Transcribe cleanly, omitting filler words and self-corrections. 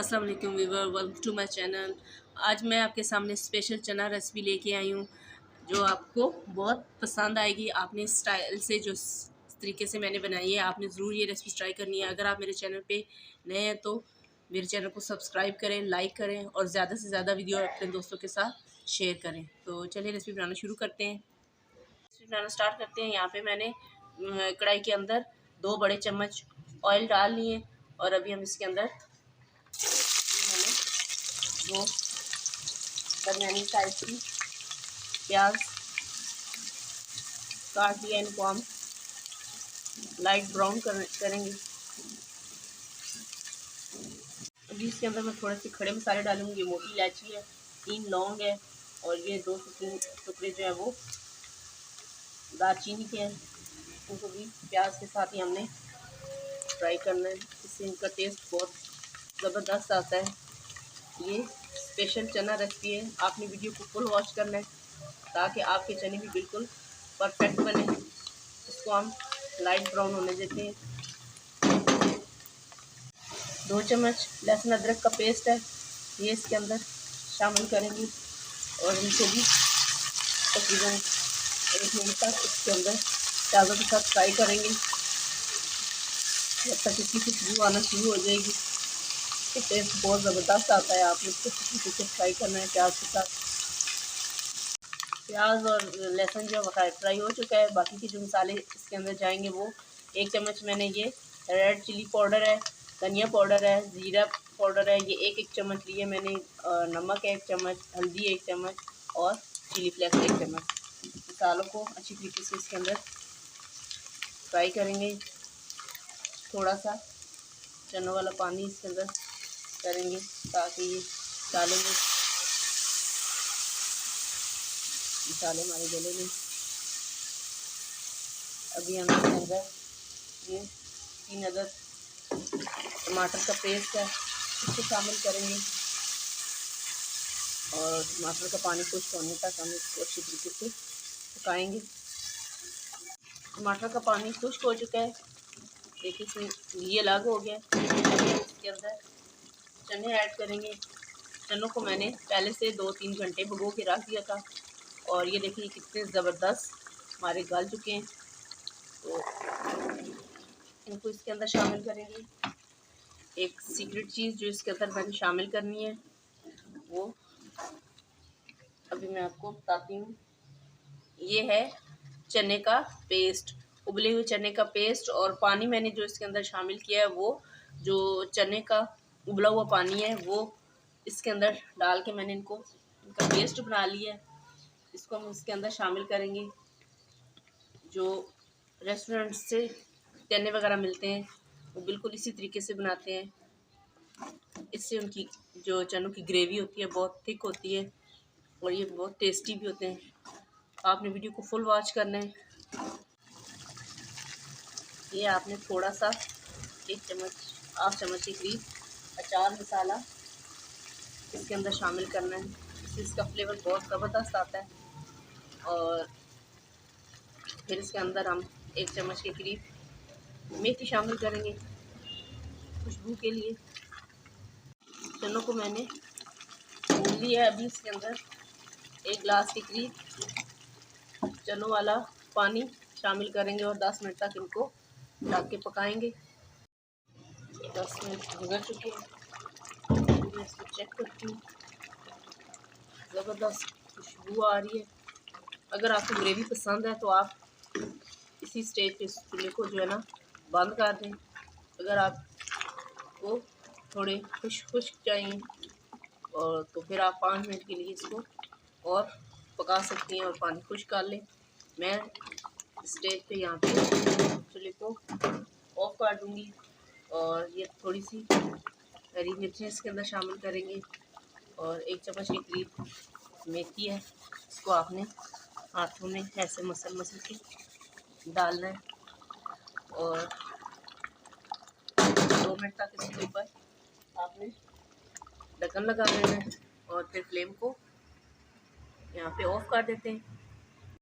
अस्सलाम वालेकुम viewer, welcome to my channel. आज मैं आपके सामने स्पेशल चना रेसिपी लेके आई हूँ जो आपको बहुत पसंद आएगी। आपने स्टाइल से जो तरीके से मैंने बनाई है, आपने ज़रूर ये रेसिपी ट्राई करनी है। अगर आप मेरे चैनल पे नए हैं तो मेरे चैनल को सब्सक्राइब करें, लाइक करें और ज़्यादा से ज़्यादा वीडियो अपने दोस्तों के साथ शेयर करें। तो चलिए रेसिपी बनाना शुरू करते हैं। रेसिपी बनाना स्टार्ट करते हैं। यहाँ पर मैंने कढ़ाई के अंदर 2 बड़े चम्मच ऑयल डाल लिए और अभी हम इसके अंदर दो दरमियानी साइज की प्याज काट दिया, इनको हम लाइट ब्राउन करेंगे। अभी इसके अंदर मैं थोड़े से खड़े मसाले डालूंगी। मोटी इलायची है, 3 लौंग है और ये 2 से 3 टुकड़े जो है वो दालचीनी के हैं। उनको भी प्याज के साथ ही हमने फ्राई करना है, इससे इनका टेस्ट बहुत ज़बरदस्त आता है। ये स्पेशल चना रेसिपी है, आपने वीडियो को फुल वॉच करना है ताकि आपके चने भी बिल्कुल परफेक्ट बने। इसको हम लाइट ब्राउन होने देते हैं। 2 चम्मच लहसुन अदरक का पेस्ट है, ये इसके अंदर शामिल करेंगे और इनको भी तकरीबन 1 मिनट तक इसके अंदर प्याज़ों के साथ फ्राई करेंगे जब तक इसकी खुशबू आना शुरू हो जाएगी। इसका टेस्ट बहुत ज़बरदस्त आता है। आपने इसको अच्छे से फ्राई करना है प्याज के साथ। प्याज और लहसुन जो फ्राई हो चुका है, बाकी के जो मसाले इसके अंदर जाएंगे वो 1 चम्मच मैंने ये रेड चिली पाउडर है, धनिया पाउडर है, ज़ीरा पाउडर है, ये एक चम्मच लिए मैंने, नमक है 1 चम्मच, हल्दी 1 चम्मच और चिली फ्लेक्स 1 चम्मच। मसालों को अच्छी तरीके से इसके अंदर फ्राई करेंगे। थोड़ा सा चनों वाला पानी इसके अंदर करेंगे ताकि ये डालेंगे मसाले हमारे गले में। अभी हम इसके अंदर ये 3 अदद टमाटर का पेस्ट है, इसको शामिल करेंगे और टमाटर का पानी खुश्क होने तक हम इसको अच्छी तरीके से पकाएंगे। टमाटर का पानी खुश्क हो चुका है, देखिए इसमें ये अलग हो गया। इसके अंदर चने ऐड करेंगे। चनों को मैंने पहले से 2-3 घंटे भिगो के रख दिया था और ये देखिए कितने ज़बरदस्त हमारे गल चुके हैं। तो इनको इसके अंदर शामिल करेंगे। एक सीक्रेट चीज़ जो इसके अंदर मैंने शामिल करनी है वो अभी मैं आपको बताती हूँ। ये है चने का पेस्ट, उबले हुए चने का पेस्ट। और पानी मैंने जो इसके अंदर शामिल किया है वो जो चने का उबला हुआ पानी है वो इसके अंदर डाल के मैंने इनका पेस्ट बना लिया है। इसको हम इसके अंदर शामिल करेंगे। जो रेस्टोरेंट से चने वगैरह मिलते हैं वो बिल्कुल इसी तरीके से बनाते हैं। इससे उनकी जो चनों की ग्रेवी होती है बहुत थिक होती है और ये बहुत टेस्टी भी होते हैं। आपने वीडियो को फुल वॉच करना है। ये आपने थोड़ा सा 1 चम्मच, हाफ चम्मच के करीब अचार मसाला इसके अंदर शामिल करना है, इससे इसका फ्लेवर बहुत ज़बरदस्त आता है। और फिर इसके अंदर हम 1 चम्मच के करीब मेथी शामिल करेंगे खुशबू के लिए। चनों को मैंने भून लिया है। अभी इसके अंदर 1 गिलास के करीब चनों वाला पानी शामिल करेंगे और 10 मिनट तक इनको ढक के पकाएंगे। 10 मिनट गुजर चुके हैं, मैं इसको चेक करती हूँ। ज़बरदस्त खुशबू आ रही है। अगर आपको ग्रेवी पसंद है तो आप इसी स्टेज पे चूल्हे को जो है ना बंद कर दें। अगर आपको थोड़े खुश्क चाहिए और तो फिर आप 5 मिनट के लिए इसको और पका सकती हैं और पानी खुश्क कर लें। मैं स्टेज पे यहाँ पे चूल्हे को ऑफ कर दूँगी और ये थोड़ी सी हरी मिर्चें इसके अंदर शामिल करेंगे और 1 चम्मच के करीब मेथी है। इसको आपने हाथों में ऐसे मसल के डालना है और 2 मिनट तक इसके ऊपर आपने ढक्कन लगा देना है और फिर फ्लेम को यहाँ पे ऑफ कर देते हैं।